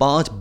5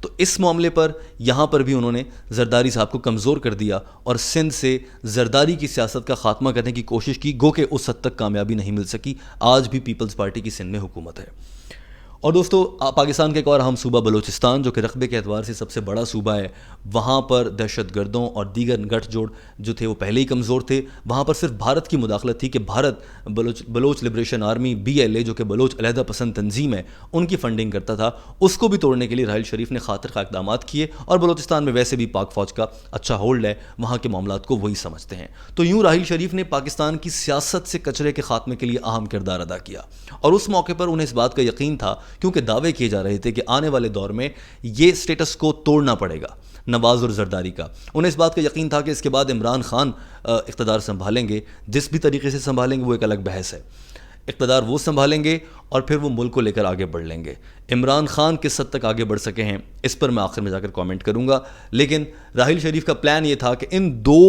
تو اس معاملے پر یہاں پر بھی انہوں نے زرداری صاحب کو کمزور کر دیا اور سندھ سے زرداری کی سیاست کا خاتمہ کرنے کی کوشش کی، گو کہ اس حد تک کامیابی نہیں مل سکی۔ آج بھی پیپلز پارٹی کی سندھ میں حکومت ہے۔ اور دوستو پاکستان کا ایک اور اہم صوبہ بلوچستان، جو کہ رقبے کے اعتبار سے سب سے بڑا صوبہ ہے، وہاں پر دہشت گردوں اور دیگر گٹھ جوڑ جو تھے وہ پہلے ہی کمزور تھے۔ وہاں پر صرف بھارت کی مداخلت تھی کہ Bharat Baloch liberation army BLA جو کہ بلوچ علیحدہ پسند تنظیم ہے، ان کی فنڈنگ کرتا تھا، اس کو بھی توڑنے کے لیے راحیل شریف نے خاطر خواہ اقدامات کیے۔ اور بلوچستان میں ویسے بھی پاک فوج کا اچھا ہولڈ ہے، وہاں کے معاملات کو وہی سمجھتے ہیں۔ تو یوں راحیل شریف نے پاکستان کی سیاست سے کچرے کے خاتمے کے لیے اہم کردار ادا کیا، اور اس موقع پر انہیں اس بات کا یقین تھا، کیونکہ دعوے کیے جا رہے تھے کہ آنے والے دور میں یہ سٹیٹس کو توڑنا پڑے گا نواز اور زرداری کا۔ انہیں اس بات کا یقین تھا کہ اس کے بعد عمران خان اقتدار سنبھالیں گے، جس بھی طریقے سے سنبھالیں گے وہ ایک الگ بحث ہے۔ اقتدار وہ سنبھالیں گے اور پھر وہ ملک کو لے کر آگے بڑھ لیں گے۔ عمران خان کس حد تک آگے بڑھ سکے ہیں اس پر میں آخر میں جا کر کامنٹ کروں گا، لیکن راحیل شریف کا پلان یہ تھا کہ ان دو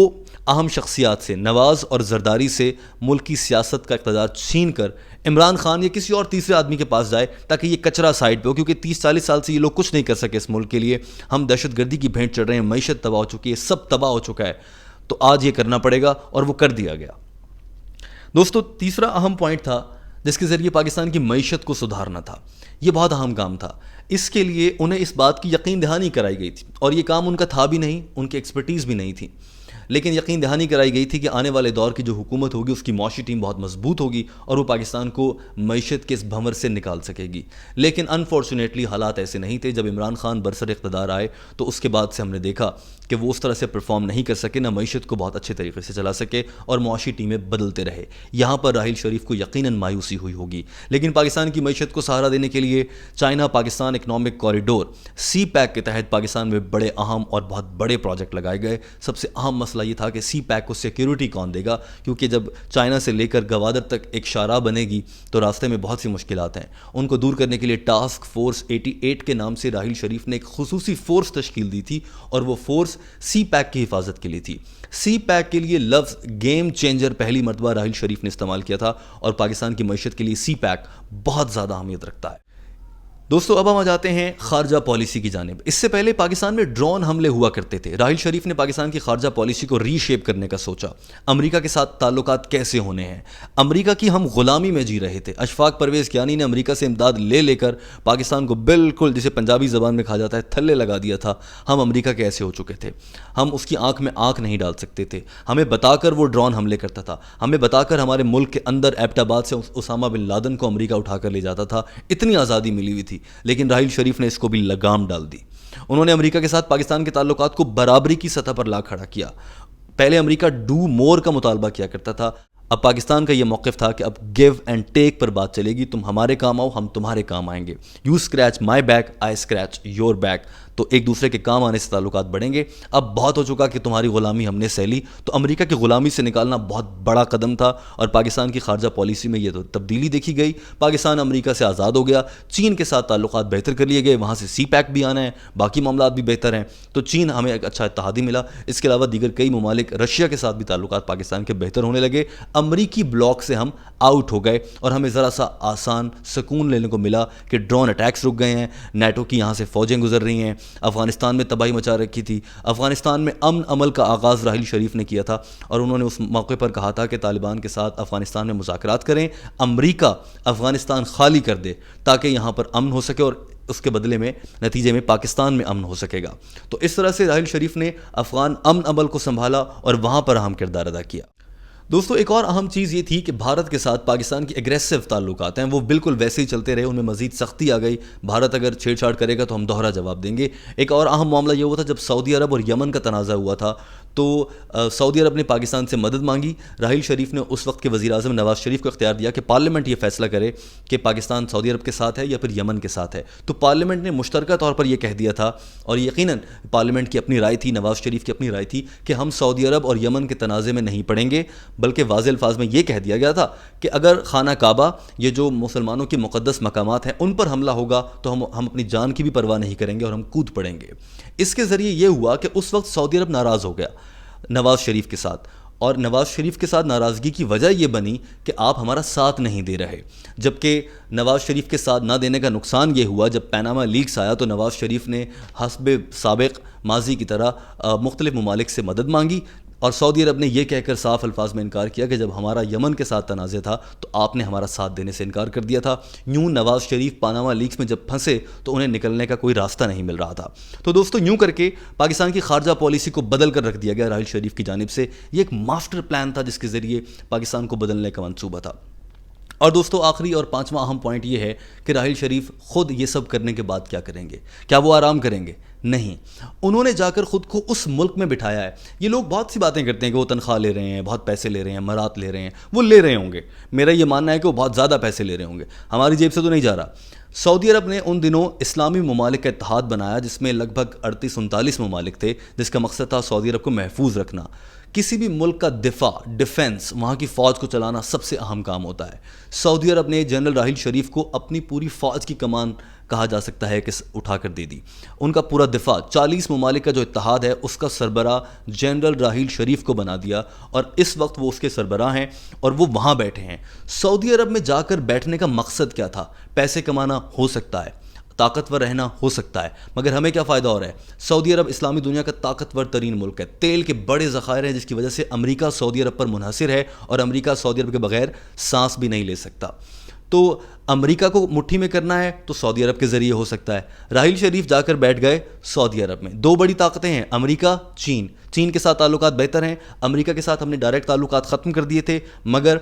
اہم شخصیات سے، نواز اور زرداری سے، ملک کی سیاست کا اقتدار چھین کر عمران خان یا کسی اور تیسرے آدمی کے پاس جائے تاکہ یہ کچرا سائڈ پہ ہو، کیونکہ 30-40 سال سے یہ لوگ کچھ نہیں کر سکے اس ملک کے لیے۔ ہم دہشت گردی کی بھینٹ چڑھ رہے ہیں، معیشت تباہ ہو چکی ہے، سب تباہ ہو چکا ہے، تو آج یہ کرنا پڑے گا، اور وہ کر دیا گیا۔ دوستو تیسرا اہم پوائنٹ تھا جس کے ذریعے پاکستان کی معیشت کو سدھارنا تھا۔ یہ بہت اہم کام تھا۔ اس کے لیے انہیں اس بات کی یقین دہانی کرائی گئی تھی، اور یہ کام ان کا تھا بھی نہیں، ان کی ایکسپرٹیز بھی نہیں تھی، لیکن یقین دہانی کرائی گئی تھی کہ آنے والے دور کی جو حکومت ہوگی اس کی معاشی ٹیم بہت مضبوط ہوگی اور وہ پاکستان کو معیشت کے اس بھنور سے نکال سکے گی۔ لیکن انفارچونیٹلی حالات ایسے نہیں تھے۔ جب عمران خان برسر اقتدار آئے تو اس کے بعد سے ہم نے دیکھا کہ وہ اس طرح سے پرفارم نہیں کر سکے، نہ معیشت کو بہت اچھے طریقے سے چلا سکے، اور معاشی ٹیمیں بدلتے رہے۔ یہاں پر راحیل شریف کو یقیناً مایوسی ہوئی ہوگی، لیکن پاکستان کی معیشت کو سہارا دینے کے لیے China Pakistan economic corridor CPEC کے تحت پاکستان میں بڑے اہم اور بہت بڑے پروجیکٹ لگائے گئے۔ سب سے اہم مسئلہ یہ تھا کہ CPEC کو سیکیورٹی کون دے گا، کیونکہ جب چائنا سے لے کر گوادر تک ایک شاہراہ بنے گی تو راستے میں بہت سی مشکلات ہیں۔ ان کو دور کرنے کے لیے ٹاسک فورس 88 کے نام سے راحیل شریف نے ایک خصوصی فورس تشکیل دی تھی، اور وہ فورس CPEC کی حفاظت کے لیے تھی۔ CPEC کے لیے لفظ گیم چینجر پہلی مرتبہ راحیل شریف نے استعمال کیا تھا، اور پاکستان کی معیشت کے لیے CPEC بہت زیادہ اہمیت رکھتا ہے۔ دوستو اب ہم آ جاتے ہیں خارجہ پالیسی کی جانب۔ اس سے پہلے پاکستان میں ڈرون حملے ہوا کرتے تھے۔ راحیل شریف نے پاکستان کی خارجہ پالیسی کو ری شیپ کرنے کا سوچا۔ امریکہ کے ساتھ تعلقات کیسے ہونے ہیں؟ امریکہ کی ہم غلامی میں جی رہے تھے۔ اشفاق پرویز کیانی نے امریکہ سے امداد لے لے کر پاکستان کو بالکل، جسے پنجابی زبان میں کہا جاتا ہے، تھلے لگا دیا تھا۔ ہم امریکہ کے ایسے ہو چکے تھے، ہم اس کی آنکھ میں آنکھ نہیں ڈال سکتے تھے۔ ہمیں بتا کر وہ ڈرون حملے کرتا تھا، ہمیں بتا کر ہمارے ملک کے اندر ایبٹ آباد سے اسامہ بن لادن کو امریکہ اٹھا کر لے جاتا تھا۔ اتنی آزادی ملی ہوئی تھی، لیکن راحیل شریف نے اس کو بھی لگام ڈال دی۔ انہوں نے امریکہ کے ساتھ پاکستان کے تعلقات کو برابری کی سطح پر لا کھڑا کیا۔ پہلے امریکہ ڈو مور کا مطالبہ کیا کرتا تھا، اب پاکستان کا یہ موقف تھا کہ اب گیو اینڈ ٹیک پر بات چلے گی۔ تم ہمارے کام آؤ، ہم تمہارے کام آئیں گے۔ You scratch my back, I scratch your back. تو ایک دوسرے کے کام آنے سے تعلقات بڑھیں گے۔ اب بہت ہو چکا کہ تمہاری غلامی ہم نے سہ لی۔ تو امریکہ کی غلامی سے نکالنا بہت بڑا قدم تھا، اور پاکستان کی خارجہ پالیسی میں یہ تو تبدیلی دیکھی گئی۔ پاکستان امریکہ سے آزاد ہو گیا، چین کے ساتھ تعلقات بہتر کر لیے گئے، وہاں سے CPEC بھی آنا ہے، باقی معاملات بھی بہتر ہیں، تو چین ہمیں ایک اچھا اتحادی ملا۔ اس کے علاوہ دیگر کئی ممالک، رشیا کے ساتھ بھی تعلقات پاکستان کے بہتر ہونے لگے۔ امریکی بلاک سے ہم آؤٹ ہو گئے، اور ہمیں ذرا سا آسان سکون لینے کو ملا کہ ڈرون اٹیکس رک گئے ہیں، نیٹو کی یہاں سے فوجیں گزر رہی ہیں۔ افغانستان میں تباہی مچا رکھی تھی۔ افغانستان میں امن عمل کا آغاز راحیل شریف نے کیا تھا، اور انہوں نے اس موقع پر کہا تھا کہ طالبان کے ساتھ افغانستان میں مذاکرات کریں، امریکہ افغانستان خالی کر دے تاکہ یہاں پر امن ہو سکے، اور اس کے بدلے میں نتیجے میں پاکستان میں امن ہو سکے گا۔ تو اس طرح سے راحیل شریف نے افغان امن عمل کو سنبھالا اور وہاں پر اہم کردار ادا کیا۔ دوستو ایک اور اہم چیز یہ تھی کہ بھارت کے ساتھ پاکستان کی ایگریسو تعلقات ہیں، وہ بالکل ویسے ہی چلتے رہے، ان میں مزید سختی آ گئی۔ بھارت اگر چھیڑ چھاڑ کرے گا تو ہم دوہرا جواب دیں گے۔ ایک اور اہم معاملہ یہ ہوا تھا جب سعودی عرب اور یمن کا تنازع ہوا تھا، تو سعودی عرب نے پاکستان سے مدد مانگی۔ راحیل شریف نے اس وقت کے وزیر اعظم نواز شریف کو اختیار دیا کہ پارلیمنٹ یہ فیصلہ کرے کہ پاکستان سعودی عرب کے ساتھ ہے یا پھر یمن کے ساتھ ہے۔ تو پارلیمنٹ نے مشترکہ طور پر یہ کہہ دیا تھا، اور یقیناً پارلیمنٹ کی اپنی رائے تھی، نواز شریف کی اپنی رائے تھی، کہ ہم سعودی عرب اور یمن کے تنازع میں نہیں پڑیں گے، بلکہ واضح الفاظ میں یہ کہہ دیا گیا تھا کہ اگر خانہ کعبہ، یہ جو مسلمانوں کے مقدس مقامات ہیں، ان پر حملہ ہوگا تو ہم اپنی جان کی بھی پرواہ نہیں کریں گے اور ہم کود پڑیں گے۔ اس کے ذریعے یہ ہوا کہ اس وقت سعودی عرب ناراض ہو گیا نواز شریف کے ساتھ، اور نواز شریف کے ساتھ ناراضگی کی وجہ یہ بنی کہ آپ ہمارا ساتھ نہیں دے رہے، جبکہ نواز شریف کے ساتھ نہ دینے کا نقصان یہ ہوا جب پیناما لیکس آیا تو نواز شریف نے حسب سابق ماضی کی طرح مختلف ممالک سے مدد مانگی، اور سعودی عرب نے یہ کہہ کر صاف الفاظ میں انکار کیا کہ جب ہمارا یمن کے ساتھ تنازع تھا تو آپ نے ہمارا ساتھ دینے سے انکار کر دیا تھا۔ یوں نواز شریف پاناما لیکس میں جب پھنسے تو انہیں نکلنے کا کوئی راستہ نہیں مل رہا تھا۔ تو دوستو یوں کر کے پاکستان کی خارجہ پالیسی کو بدل کر رکھ دیا گیا راحیل شریف کی جانب سے۔ یہ ایک ماسٹر پلان تھا جس کے ذریعے پاکستان کو بدلنے کا منصوبہ تھا۔ اور دوستو آخری اور پانچواں اہم پوائنٹ یہ ہے کہ راحیل شریف خود یہ سب کرنے کے بعد کیا کریں گے؟ کیا وہ آرام کریں گے؟ نہیں، انہوں نے جا کر خود کو اس ملک میں بٹھایا ہے۔ یہ لوگ بہت سی باتیں کرتے ہیں کہ وہ تنخواہ لے رہے ہیں، بہت پیسے لے رہے ہیں، مرات لے رہے ہیں، وہ لے رہے ہوں گے، میرا یہ ماننا ہے کہ وہ بہت زیادہ پیسے لے رہے ہوں گے، ہماری جیب سے تو نہیں جا رہا۔ سعودی عرب نے ان دنوں اسلامی ممالک کا اتحاد بنایا جس میں لگ بھگ 38-39 ممالک تھے، جس کا مقصد تھا سعودی عرب کو محفوظ رکھنا۔ کسی بھی ملک کا دفاع، ڈیفنس، وہاں کی فوج کو چلانا سب سے اہم کام ہوتا ہے۔ سعودی عرب نے جنرل راحیل شریف کو اپنی پوری فوج کی کمان کہا جا سکتا ہے کہ اٹھا کر دے دی۔ ان کا پورا دفاع، 40 ممالک کا جو اتحاد ہے اس کا سربراہ جنرل راحیل شریف کو بنا دیا، اور اس وقت وہ اس کے سربراہ ہیں اور وہ وہاں بیٹھے ہیں۔ سعودی عرب میں جا کر بیٹھنے کا مقصد کیا تھا؟ پیسے کمانا ہو سکتا ہے، طاقتور رہنا ہو سکتا ہے، مگر ہمیں کیا فائدہ ہو رہا ہے؟ سعودی عرب اسلامی دنیا کا طاقتور ترین ملک ہے، تیل کے بڑے ذخائر ہیں جس کی وجہ سے امریکہ سعودی عرب پر منحصر ہے، اور امریکہ سعودی عرب کے بغیر سانس بھی نہیں لے سکتا۔ تو امریکہ کو مٹھی میں کرنا ہے تو سعودی عرب کے ذریعے ہو سکتا ہے۔ راحیل شریف جا کر بیٹھ گئے سعودی عرب میں۔ دو بڑی طاقتیں ہیں، امریکہ، چین۔ چین کے ساتھ تعلقات بہتر ہیں، امریکہ کے ساتھ ہم نے ڈائریکٹ تعلقات ختم کر دیے تھے، مگر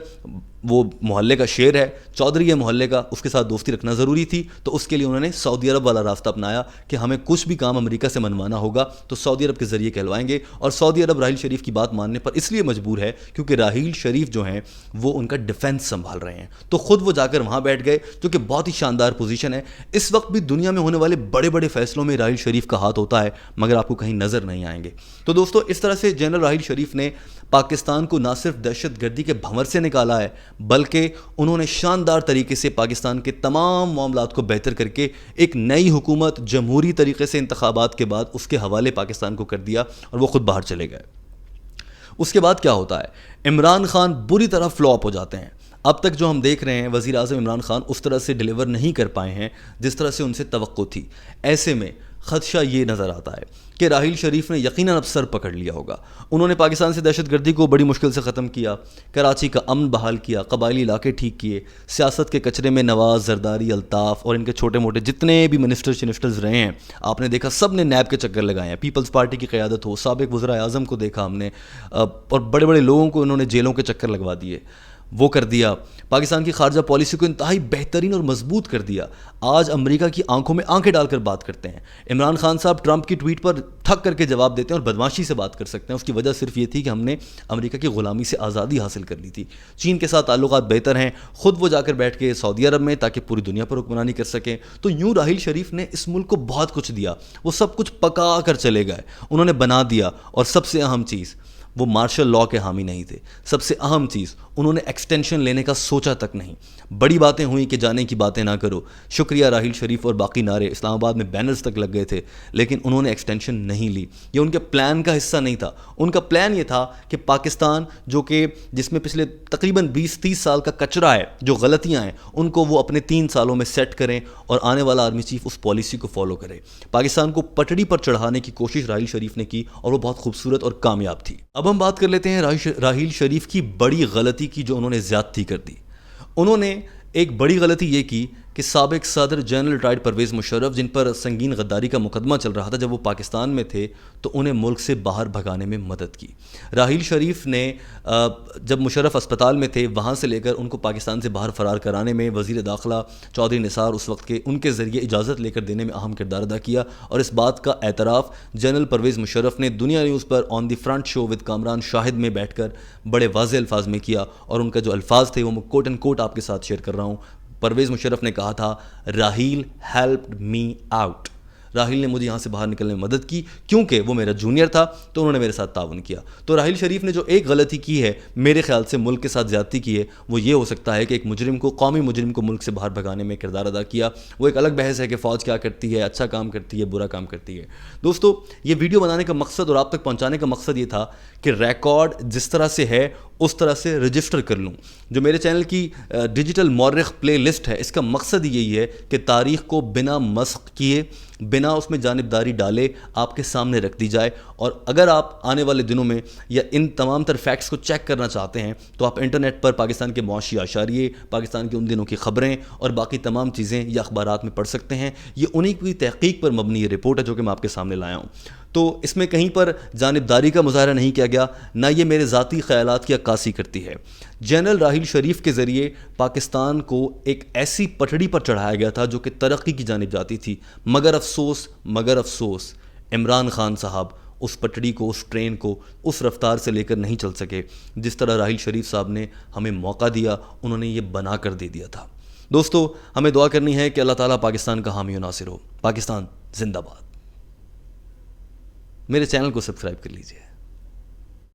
وہ محلے کا شیر ہے، چودھری ہے محلے کا، اس کے ساتھ دوستی رکھنا ضروری تھی، تو اس کے لیے انہوں نے سعودی عرب والا راستہ اپنایا کہ ہمیں کچھ بھی کام امریکہ سے منوانا ہوگا تو سعودی عرب کے ذریعے کہلوائیں گے، اور سعودی عرب راحیل شریف کی بات ماننے پر اس لیے مجبور ہے کیونکہ راحیل شریف جو ہیں وہ ان کا ڈیفنس سنبھال رہے ہیں، تو خود وہ جا کر وہاں بیٹھ گئے، جو کہ بہت ہی شاندار پوزیشن ہے۔ اس وقت بھی دنیا میں ہونے والے بڑے بڑے فیصلوں میں راحیل شریف کا ہاتھ ہوتا ہے، مگر آپ کو کہیں نظر نہیں آئیں گے۔ تو دوستو اس طرح سے جنرل راحیل شریف نے پاکستان کو نہ صرف دہشت گردی کے بھنور سے نکالا ہے، بلکہ انہوں نے شاندار طریقے سے پاکستان کے تمام معاملات کو بہتر کر کے ایک نئی حکومت جمہوری طریقے سے انتخابات کے بعد اس کے حوالے پاکستان کو کر دیا، اور وہ خود باہر چلے گئے۔ اس کے بعد کیا ہوتا ہے؟ عمران خان بری طرح فلاپ ہو جاتے ہیں۔ اب تک جو ہم دیکھ رہے ہیں وزیر اعظم عمران خان اس طرح سے ڈیلیور نہیں کر پائے ہیں جس طرح سے ان سے توقع تھی۔ ایسے میں خدشہ یہ نظر آتا ہے کہ راحیل شریف نے یقیناً اب سر پکڑ لیا ہوگا۔ انہوں نے پاکستان سے دہشت گردی کو بڑی مشکل سے ختم کیا، کراچی کا امن بحال کیا، قبائلی علاقے ٹھیک کیے، سیاست کے کچرے میں نواز، زرداری، الطاف اور ان کے چھوٹے موٹے جتنے بھی منسٹرز رہے ہیں، آپ نے دیکھا سب نے نیب کے چکر لگائے ہیں۔ پیپلز پارٹی کی قیادت ہو، سابق وزراء اعظم کو دیکھا ہم نے، اور بڑے بڑے لوگوں کو انہوں نے جیلوں کے چکر لگوا دیے، وہ کر دیا۔ پاکستان کی خارجہ پالیسی کو انتہائی بہترین اور مضبوط کر دیا۔ آج امریکہ کی آنکھوں میں آنکھیں ڈال کر بات کرتے ہیں۔ عمران خان صاحب ٹرمپ کی ٹویٹ پر تھک کر کے جواب دیتے ہیں اور بدماشی سے بات کر سکتے ہیں۔ اس کی وجہ صرف یہ تھی کہ ہم نے امریکہ کی غلامی سے آزادی حاصل کر لی تھی۔ چین کے ساتھ تعلقات بہتر ہیں، خود وہ جا کر بیٹھ کے سعودی عرب میں تاکہ پوری دنیا پر حکمرانی کر سکیں۔ تو یوں راحیل شریف نے اس ملک کو بہت کچھ دیا، وہ سب کچھ پکا کر چلے گئے، انہوں نے بنا دیا، اور سب سے اہم چیز وہ مارشل لاء کے حامی نہیں تھے۔ سب سے اہم چیز انہوں نے ایکسٹینشن لینے کا سوچا تک نہیں۔ بڑی باتیں ہوئیں کہ جانے کی باتیں نہ کرو، شکریہ راحیل شریف اور باقی نعرے، اسلام آباد میں بینرز تک لگ گئے تھے، لیکن انہوں نے ایکسٹینشن نہیں لی۔ یہ ان کے پلان کا حصہ نہیں تھا۔ ان کا پلان یہ تھا کہ پاکستان جو کہ جس میں پچھلے تقریباً 20-30 سال کا کچرا ہے، جو غلطیاں ہیں، ان کو وہ اپنے 3 سالوں میں سیٹ کریں اور آنے والا آرمی چیف اس پالیسی کو فالو کرے۔ پاکستان کو پٹڑی پر چڑھانے کی کوشش راحیل شریف نے کی اور وہ بہت خوبصورت اور کامیاب تھی۔ اب ہم بات کر لیتے ہیں راحیل شریف کی بڑی غلطی کی جو انہوں نے زیادتی کر دی۔ انہوں نے ایک بڑی غلطی یہ کی کہ سابق صدر جنرل ریٹائرڈ پرویز مشرف، جن پر سنگین غداری کا مقدمہ چل رہا تھا جب وہ پاکستان میں تھے، تو انہیں ملک سے باہر بھگانے میں مدد کی۔ راحیل شریف نے جب مشرف اسپتال میں تھے وہاں سے لے کر ان کو پاکستان سے باہر فرار کرانے میں وزیر داخلہ چودھری نثار اس وقت کے، ان کے ذریعے اجازت لے کر دینے میں اہم کردار ادا کیا، اور اس بات کا اعتراف جنرل پرویز مشرف نے دنیا نیوز پر on the front show with Kamran Shahid میں بیٹھ کر بڑے واضح الفاظ میں کیا، اور ان کا جو الفاظ تھے وہ میں کوٹ اینڈ کوٹ آپ کے ساتھ شیئر کر رہا ہوں۔ پرویز مشرف نے کہا تھا، Raheel helped me out, Raheel نے مجھے یہاں سے باہر نکلنے میں مدد کی، کیونکہ وہ میرا جونیئر تھا تو انہوں نے میرے ساتھ تعاون کیا۔ تو راحیل شریف نے جو ایک غلطی کی ہے میرے خیال سے ملک کے ساتھ زیادتی کی ہے، وہ یہ ہو سکتا ہے کہ ایک مجرم کو، قومی مجرم کو ملک سے باہر بھگانے میں کردار ادا کیا۔ وہ ایک الگ بحث ہے کہ فوج کیا کرتی ہے، اچھا کام کرتی ہے، برا کام کرتی ہے۔ دوستو، یہ ویڈیو بنانے کا مقصد اور آپ تک پہنچانے کا مقصد یہ تھا کہ ریکارڈ جس طرح سے ہے اس طرح سے رجسٹر کر لوں۔ جو میرے چینل کی ڈیجیٹل مورخ پلے لسٹ ہے، اس کا مقصد یہی ہے کہ تاریخ کو بنا مسخ کیے، بنا اس میں جانبداری ڈالے آپ کے سامنے رکھ دی جائے۔ اور اگر آپ آنے والے دنوں میں یا ان تمام تر فیکٹس کو چیک کرنا چاہتے ہیں تو آپ انٹرنیٹ پر پاکستان کے معاشی اشاریے، پاکستان کے ان دنوں کی خبریں اور باقی تمام چیزیں یا اخبارات میں پڑھ سکتے ہیں۔ یہ انہی کی تحقیق پر مبنی یہ رپورٹ ہے جو کہ میں آپ کے سامنے لایا ہوں۔ تو اس میں کہیں پر جانبداری کا مظاہرہ نہیں کیا گیا، نہ یہ میرے ذاتی خیالات کی عکاسی کرتی ہے۔ جنرل راحیل شریف کے ذریعے پاکستان کو ایک ایسی پٹڑی پر چڑھایا گیا تھا جو کہ ترقی کی جانب جاتی تھی، مگر افسوس عمران خان صاحب اس پٹڑی کو، اس ٹرین کو اس رفتار سے لے کر نہیں چل سکے جس طرح راحیل شریف صاحب نے ہمیں موقع دیا، انہوں نے یہ بنا کر دے دیا تھا۔ دوستو، ہمیں دعا کرنی ہے کہ اللہ تعالیٰ پاکستان کا حامی و ناصر ہو۔ پاکستان زندہ باد۔ میرے چینل کو سبسکرائب کر لیجئے۔